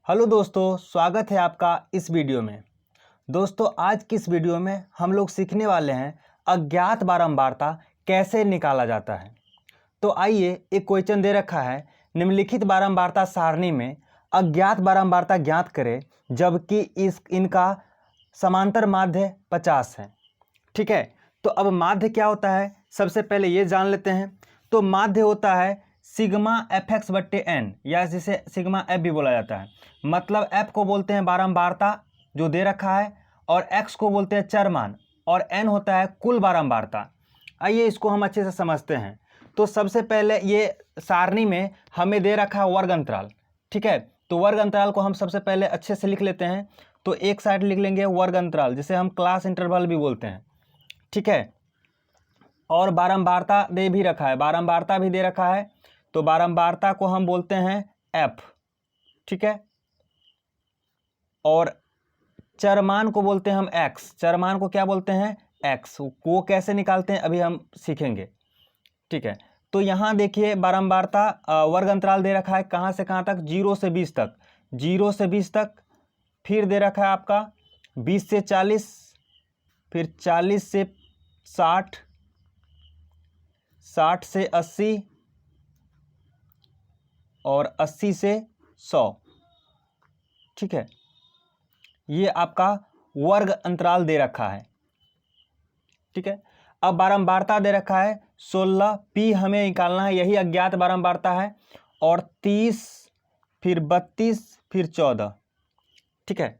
Hello दोस्तों, स्वागत है आपका इस वीडियो में। दोस्तों, आज की इस वीडियो में हम लोग सीखने वाले हैं अज्ञात बारंबारता कैसे निकाला जाता है। तो आइए, एक क्वेश्चन दे रखा है, निम्नलिखित बारंबारता सारणी में अज्ञात बारंबारता ज्ञात करें जबकि इनका समांतर माध्य 50 है। ठीक है, तो अब माध्य क्या होता है सबसे पहले ये जान लेते हैं। तो माध्य होता है सिग्मा एफ एक्स बट्टे एन, या जिसे सिग्मा एफ भी बोला जाता है। मतलब एफ को बोलते हैं बारंबारता जो दे रखा है, और एक्स को बोलते हैं चरमान, और एन होता है कुल बारंबारता। आइए इसको हम अच्छे से समझते हैं। तो सबसे पहले ये सारणी में हमें दे रखा है वर्ग अंतराल। ठीक है, तो वर्ग अंतराल को हम सबसे पहले अच्छे से लिख लेते हैं। तो एक साइड लिख लेंगे वर्ग अंतराल, जिसे हम क्लास इंटरवल भी बोलते हैं। ठीक है, और बारंबारता दे भी रखा है, बारंबारता भी दे रखा है। तो बारंबारता को हम बोलते हैं एफ। ठीक है, और चरमान को बोलते हैं हम एक्स। चरमान को क्या बोलते हैं? एक्स। को कैसे निकालते हैं अभी हम सीखेंगे। ठीक है, तो यहाँ देखिए बारंबारता वर्ग अंतराल दे रखा है कहाँ से कहाँ तक? 0 से 20 तक। 0 से 20 तक, फिर दे रखा है आपका 20 से 40, फिर 40 से 60, 60 से 80 और 80 से 100। ठीक है, ये आपका वर्ग अंतराल दे रखा है। ठीक है, अब बारंबारता दे रखा है 16, पी हमें निकालना है, यही अज्ञात बारंबारता है। और 30, फिर 32, फिर 14। ठीक है,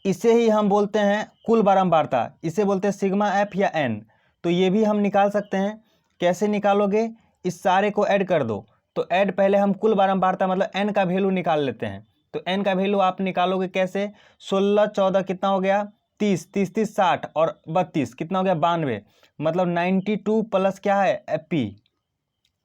इसे ही हम बोलते हैं कुल बारंबारता, इसे बोलते हैं सिग्मा एफ या एन। तो ये भी हम निकाल सकते हैं। कैसे निकालोगे? इस सारे को ऐड कर दो। तो ऐड पहले हम कुल बारंबारता मतलब एन का वैल्यू निकाल लेते हैं। तो एन का वैल्यू आप निकालोगे कैसे? 16 14 कितना हो गया? 30, 30 30 60 और 32 कितना हो गया? 92। मतलब 92 प्लस क्या है? पी।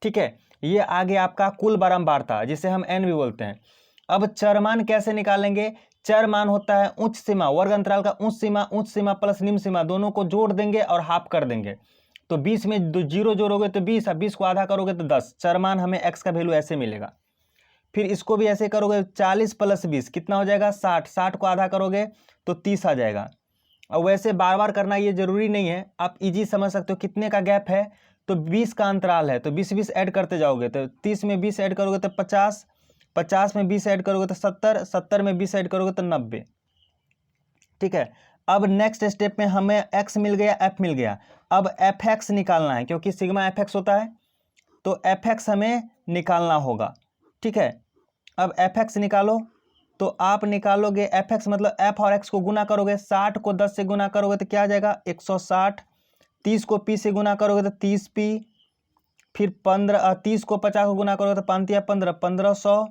ठीक है, ये आगे आपका कुल बारंबारता, जिसे हम एन भी बोलते हैं। अब चरमान कैसे निकालेंगे? चरमान होता है उच्च सीमा, वर्ग अंतराल का उच्च सीमा प्लस निम्न सीमा दोनों को जोड़ देंगे और हाफ कर देंगे। तो 20 में 0 जोड़ोगे तो 20, और 20 को आधा करोगे तो 10। चरमान हमें एक्स का वैल्यू ऐसे मिलेगा। फिर इसको भी ऐसे करोगे, 40 प्लस 20 कितना हो जाएगा? 60। 60 को आधा करोगे तो 30 आ जाएगा। और वैसे बार बार करना ये जरूरी नहीं है, आप इजी समझ सकते हो। कितने का गैप है? तो 20 का अंतराल है, तो 20 20 ऐड करते जाओगे तो 30 में 20 ऐड करोगे तो 50, 50 में 20 ऐड करोगे तो 70, 70 में 20 ऐड करोगे तो 90। ठीक है, अब नेक्स्ट स्टेप में हमें x मिल गया, f मिल गया। अब एफ एक्स निकालना है, क्योंकि सिग्मा एफ एक्स होता है, तो एफ एक्स हमें निकालना होगा। ठीक है, अब एफ एक्स निकालो। तो आप निकालोगे एफ एक्स मतलब एफ और एक्स को गुना करोगे, 60 को 10 से गुना करोगे तो क्या आ जाएगा? 160। 30 को पी से गुना करोगे तो 30 पी। फिर 30 को 50 को गुना करोगे तो 5 या 15, 1500।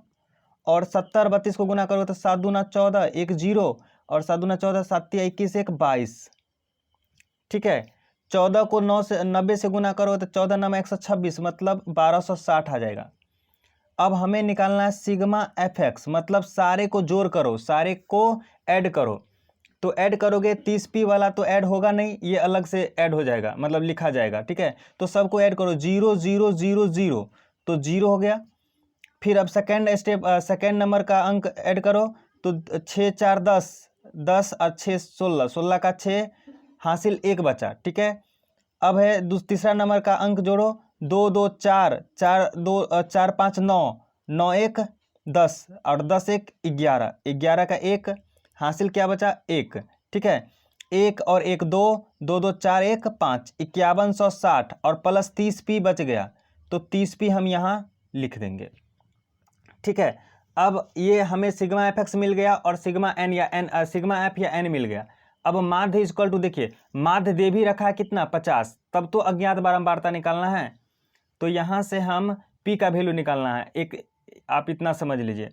और 70 32 को गुना करोगे तो 7 दूना 14, 1 0, और 7 दूना 14, 7 या 21, 1 22। ठीक है, 14 को 90 से गुना करोगे तो 14 9 126, मतलब 1260 आ जाएगा। अब हमें निकालना है सिग्मा एफ एक्स, मतलब सारे को जोड़ करो, सारे को ऐड करो। तो ऐड करोगे 30 पी वाला तो ऐड होगा नहीं, ये अलग से ऐड हो जाएगा, मतलब लिखा जाएगा। ठीक है, तो सबको ऐड करो, 0 0 0 0, तो 0 हो गया। फिर अब सेकेंड नंबर का अंक ऐड करो, तो 6 4 10, 10 और 6 16, 16 का 6 हासिल 1 बचा। ठीक है, अब है तीसरा नंबर का अंक जोड़ो, 2 2 4, 4 2 4 5 9, 9 1 10, और 10 1 11, 11 का 1 हासिल क्या बचा? 1। ठीक है, 1 और 1 2, 2 2 4 1 5, 5160 और प्लस 30 पी बच गया, तो 30 पी हम यहाँ लिख देंगे। ठीक है, अब ये हमें सिग्मा एफ एक्स मिल गया और सिग्मा एन या एन सिग्मा एफ या एन मिल गया। अब माध्य इक्वल टू, देखिए माध्य दे भी रखा है कितना? 50। तब तो अज्ञात बारंबारता निकालना है, तो यहाँ से हम पी का वैल्यू निकालना है। एक आप इतना समझ लीजिए।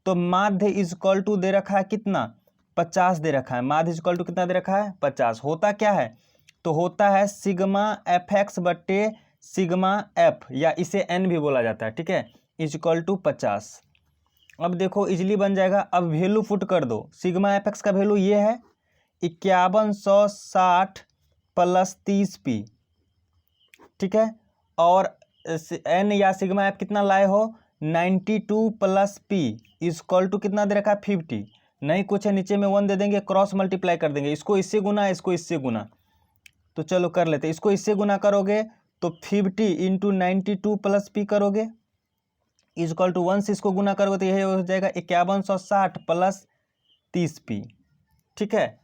तो माध्य इक्वल टू दे रखा है कितना? 50 दे रखा है। माध्य इक्वल टू कितना दे रखा है? 50। होता क्या है? तो होता है सिग्मा एफ एक्स बट्टे सिग्मा एफ, या इसे एन भी बोला जाता है। ठीक है, इक्वल टू 50। अब देखो इजली बन जाएगा। अब वैल्यू पुट कर दो। सिग्मा एफ एक्स का वैल्यू ये है 5160 प्लस 30 पी। ठीक है, और एन या सिग्मा एफ कितना लाए हो? 92 प्लस पी इजक्वल टू कितना दे रखा है 50, नहीं कुछ है नीचे में 1 दे देंगे, क्रॉस मल्टीप्लाई कर देंगे, इसको इससे गुना इसको इससे गुना, तो चलो कर लेते हैं। इसको इससे गुना करोगे तो 50 इंटू 92 प्लस पी करोगे इजक्वल टू 1 से इसको गुना करोगे तो यही हो जाएगा 5160 प्लस 30 पी। ठीक है,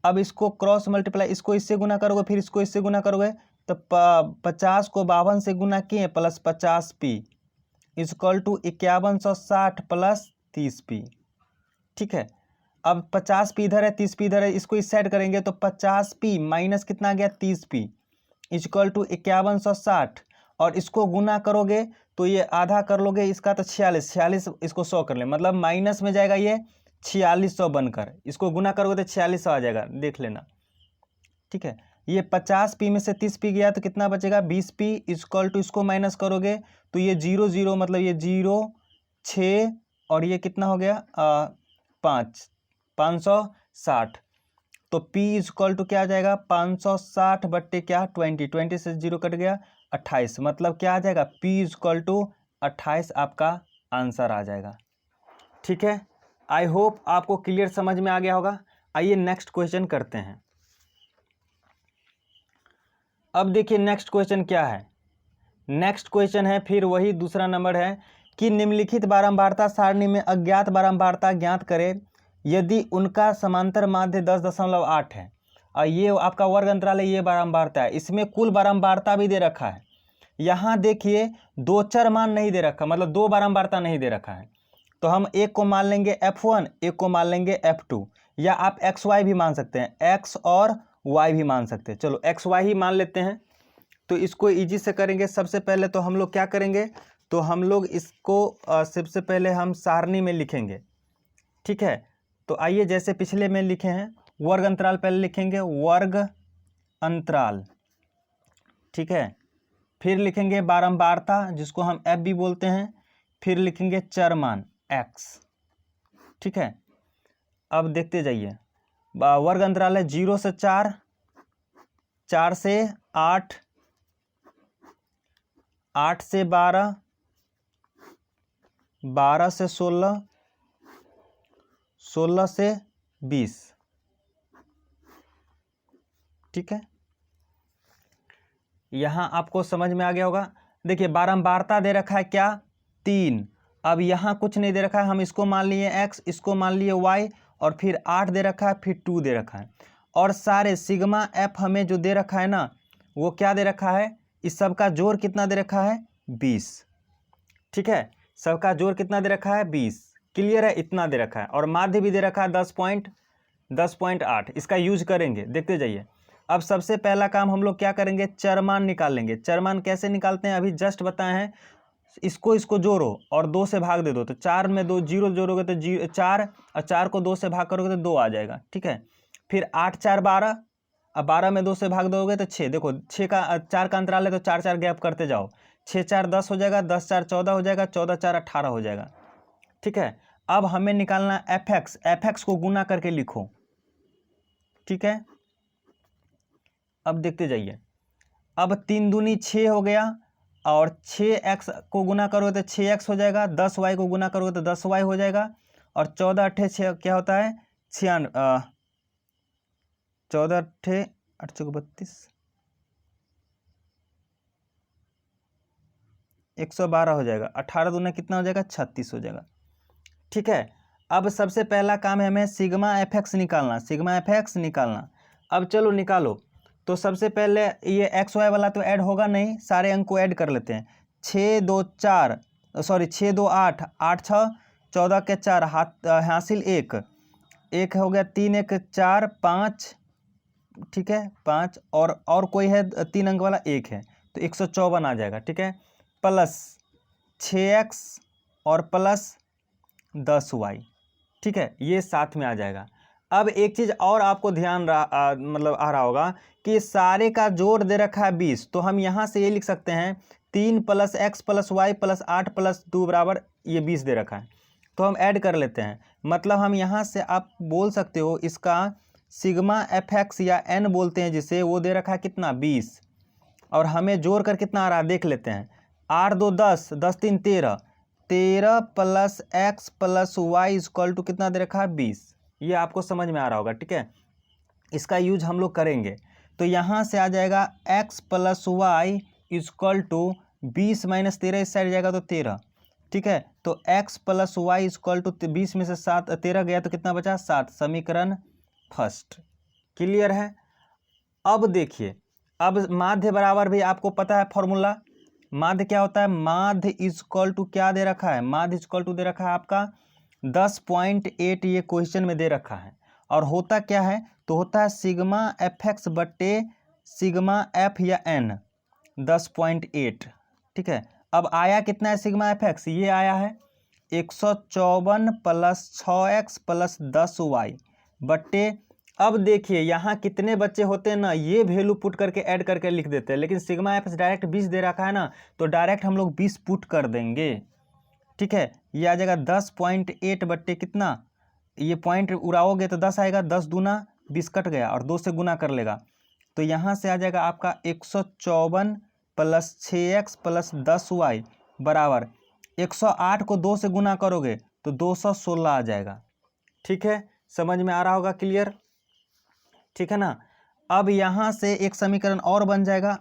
अब इसको क्रॉस मल्टीप्लाई, इसको इससे गुना करोगे फिर इसको इससे गुना करोगे तो 50 को 52 से गुना किए plus 50 P equal to 5160 plus 30 P. ठीक है, अब 50 पी इधर है 30 पी इधर है, इसको इस साइड करेंगे तो 50 पी माइनस कितना आ गया 30 पी इजक्वल टू 5160, और इसको गुना करोगे तो ये आधा कर लोगे इसका तो 46 इसको 100 कर ले, मतलब माइनस में जाएगा ये 4600 बनकर, इसको गुना करोगे तो 4600 आ जाएगा, देख लेना। ठीक है, ये 50 पी में से 30 पी गया तो कितना बचेगा 20 पी इजक्वल टू, इसको माइनस करोगे तो ये 0 0 मतलब ये 0 6 और ये कितना हो गया 560, तो P इजक्वल टू क्या आ जाएगा 560 बट्टे क्या 20 से 0 कट गया 28, मतलब क्या आ जाएगा P इजक्वल टू 28 आपका आंसर आ जाएगा। ठीक है, आई होप आपको क्लियर समझ में आ गया होगा। आइए नेक्स्ट क्वेश्चन करते हैं। अब देखिए नेक्स्ट क्वेश्चन क्या है। नेक्स्ट क्वेश्चन है फिर वही दूसरा नंबर है कि निम्नलिखित बारंबारता सारणी में अज्ञात बारंबारता ज्ञात करें यदि उनका समांतर माध्य 10.8 है, और ये आपका वर्ग अंतराल है, ये बारंबारता है, इसमें कुल बारंबारता भी दे रखा है। यहाँ देखिए दो चर मान नहीं दे रखा, मतलब दो बारंबारता नहीं दे रखा है, तो हम एक को मान लेंगे F1 एक को मान लेंगे F2, या आप XY भी मान सकते हैं, X और Y भी मान सकते हैं। चलो XY ही मान लेते हैं, तो इसको इजी से करेंगे। सबसे पहले तो हम लोग क्या करेंगे, तो हम लोग इसको सबसे पहले हम सारणी में लिखेंगे। ठीक है, तो आइए जैसे पिछले में लिखे हैं वर्ग अंतराल पहले लिखेंगे, वर्ग अंतराल। ठीक है, फिर लिखेंगे बारंबारता जिसको हम F भी बोलते हैं, फिर लिखेंगे चरमान X। ठीक है, अब देखते जाइए, वर्ग अंतराल है 0 से 4, 4 से 8, 8 से 12, 12 से 16, 16 से 20। ठीक है, यहाँ आपको समझ में आ गया होगा। देखिए बारंबारता दे रखा है क्या 3, अब यहाँ कुछ नहीं दे रखा है, हम इसको मान लिए x, इसको मान लिए y, और फिर 8 दे रखा है, फिर 2 दे रखा है, और सारे सिग्मा f हमें जो दे रखा है ना वो क्या दे रखा है, इस सब का जोड़ कितना दे रखा है 20। ठीक है, सबका जोड़ कितना दे रखा है 20, क्लियर है, इतना दे रखा है, और माध्य भी दे रखा है 10.8। इसका यूज करेंगे, देखते जाइए। अब सबसे पहला काम हम लोग क्या करेंगे, चरमान निकाल लेंगे। चरमान कैसे निकालते हैं अभी जस्ट बताए हैं, इसको जोड़ो और 2 से भाग दे दो, तो 4 में 2 0 जोड़ोगे तो 4, और 4 को 2 से भाग करोगे तो 2 आ जाएगा। ठीक है, फिर 8 4 12, अब 12 में 2 से भाग दोगे तो 6, देखो 6 का 4 का अंतराल है तो 4 4 गैप करते जाओ, 6 4 10 हो जाएगा, 10 4 14 हो जाएगा, 14 4 18 हो जाएगा। ठीक है, अब हमें निकालना fx, fx को गुना करके लिखो। ठीक है, अब देखते जाइए, अब 3 दूनी 6 हो गया, और 6x को गुना करोगे तो 6x हो जाएगा, 10y को गुना करोगे तो 10y हो जाएगा, और 14 8 6 क्या होता है 96, 14 8 8 32 112 हो जाएगा, 18 दूना कितना हो जाएगा 36 हो जाएगा। ठीक है, अब सबसे पहला काम है हमें सिग्मा fx निकालना, सिग्मा fx निकालना। अब चलो निकालो, तो सबसे पहले ये एक्स वाई वाला तो ऐड होगा नहीं, सारे अंक को ऐड कर लेते हैं। 6 2 4 सॉरी 6 2 8, 8 6 14 के 4 हासिल 1, 1 हो गया, 3 1 4 5। ठीक है, 5 और कोई है 3 अंक वाला 1 है, तो 154 आ जाएगा। ठीक है, प्लस 6x और प्लस 10y। ठीक है, ये साथ में आ जाएगा। अब एक चीज़ और आपको ध्यान मतलब आ रहा होगा कि सारे का जोड़ दे रखा है 20, तो हम यहाँ से ये लिख सकते हैं 3 + x + y + 8 + 2 बराबर ये 20 दे रखा है, तो हम ऐड कर लेते हैं। मतलब हम यहाँ से आप बोल सकते हो इसका सिग्मा fx या n बोलते हैं जिसे, वो दे रखा है कितना 20, और हमें जोड़ कर कितना आ रहा है देख लेते हैं। 8 2 10, 10 3 13, 13 plus x plus y equal to कितना दे रखा है 20। ये आपको समझ में आ रहा होगा, ठीक है। इसका यूज हम लोग करेंगे। तो यहाँ से आ जाएगा x plus y equal to 20 minus 13, इस साइड जाएगा तो 13, ठीक है। तो x plus y equal to 20 में से 7 13 गया तो कितना बचा 7, समीकरण फर्स्ट। क्लियर है। अब देखिए, अब माध्य बराबर भी आपको पता है फॉर्मूला। माध्य क्या होता है, माध्य इक्वल टू क्या दे रखा है, माध्य इक्वल टू दे रखा है आपका 10.8, ये क्वेश्चन में दे रखा है। और होता क्या है, तो होता है सिग्मा एफ एक्स बट्टे सिग्मा एफ या एन 10.8, ठीक है। अब आया कितना है सिग्मा एफ एक्स, ये आया है 154 प्लस 6x प्लस 10y बट्टे। अब देखिए यहाँ कितने बच्चे होते हैं ना, ये वैल्यू पुट करके ऐड करके लिख देते हैं, लेकिन सिग्मा एफ डायरेक्ट 20 दे रखा है ना, तो डायरेक्ट हम लोग 20 पुट कर देंगे, ठीक है। ये आ जाएगा 10.8 बट्टे कितना, ये पॉइंट उड़ाओगे तो 10 आएगा, 10 दूना 20 कट गया और 2 से गुना कर लेगा। तो यहाँ से आ जाएगा आपका 154 प्लस 6x प्लस 10y बराबर 108 को 2 से गुना करोगे तो 216 आ जाएगा, ठीक है। समझ में आ रहा होगा, क्लियर, ठीक है ना। अब यहाँ से एक समीकरण और बन जाएगा,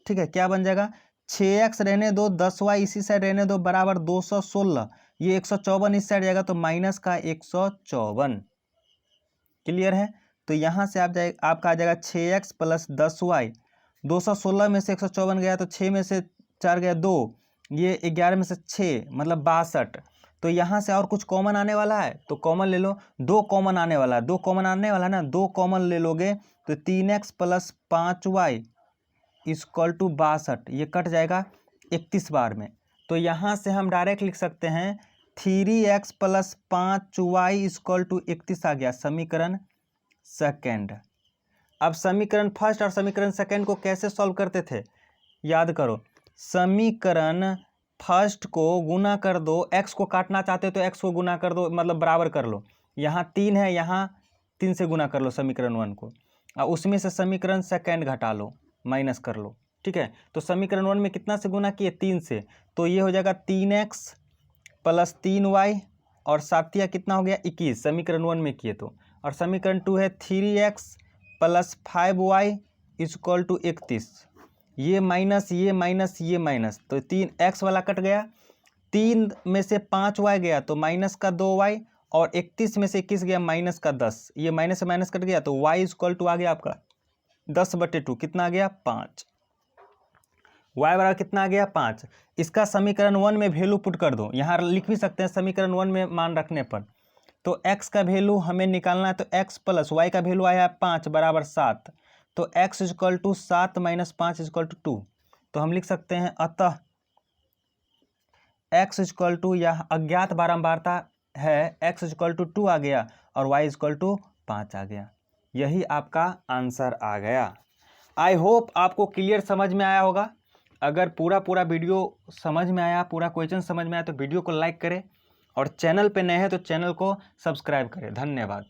ठीक है। क्या बन जाएगा, 6x रहने दो, 10y इसी साइड रहने दो बराबर 216, ये 154 इस साइड जाएगा तो माइनस का 154। क्लियर है। तो यहाँ से आपका आ जाएगा 6x प्लस 10y, 216 में से 154 गया तो 6 में से 4 गया 2, ये 11 में से 6 मतलब 62। तो यहाँ से और कुछ कॉमन आने वाला है तो कॉमन ले लो, 2 कॉमन आने वाला है, 2 कॉमन आने वाला है ना, 2 कॉमन ले लोगे तो 3x plus 5y equal to 62, ये कट जाएगा 31 बार में। तो यहाँ से हम डायरेक्ट लिख सकते हैं 3x plus 5y equal to 31 आ गया, समीकरण सेकेंड। अब समीकरण फर्स्ट और समीकरण सेकेंड को कैसे सॉल्व करते थे, याद करो। समीकरण फर्स्ट को गुना कर दो, x को काटना चाहते हो तो x को गुना कर दो, मतलब बराबर कर लो। यहाँ 3 है, यहाँ 3 से गुना कर लो समीकरण 1 को, और उसमें से समीकरण सेकेंड घटा लो, माइनस कर लो, ठीक है। तो समीकरण 1 में कितना से गुना किए, 3 से, तो ये हो जाएगा 3x प्लस 3y और सातिया कितना हो गया 21, समीकरण 1 में किए तो। और समीकरण 2 है 3x plus 5y equal to 31, ये माइनस ये माइनस ये माइनस, तो 3x वाला कट गया, 3 में से 5y गया तो माइनस का 2y, और 31 में से 21 गया माइनस का 10, ये माइनस से माइनस कट गया तो y इक्वल टू आ गया आपका 10/2, कितना आ गया 5। y बराबर कितना आ गया 5। इसका समीकरण 1 में वैल्यू पुट कर दो, यहाँ लिख भी सकते हैं समीकरण 1 में मान रखने पर। तो x का वैल्यू हमें निकालना है, तो x प्लस y का वैल्यू आया है 5 बराबर 7, तो x equal to 7 minus 5 equal to 2। तो हम लिख सकते हैं अतः x इक्वल टू, यह अज्ञात बारंबारता है, x इक्वल टू 2 आ गया और y इक्वल टू 5 आ गया। यही आपका आंसर आ गया। आई होप आपको क्लियर समझ में आया होगा। अगर पूरा वीडियो समझ में आया, पूरा क्वेश्चन समझ में आया तो वीडियो को लाइक करें, और चैनल पे नए हैं तो चैनल को सब्सक्राइब करें। धन्यवाद।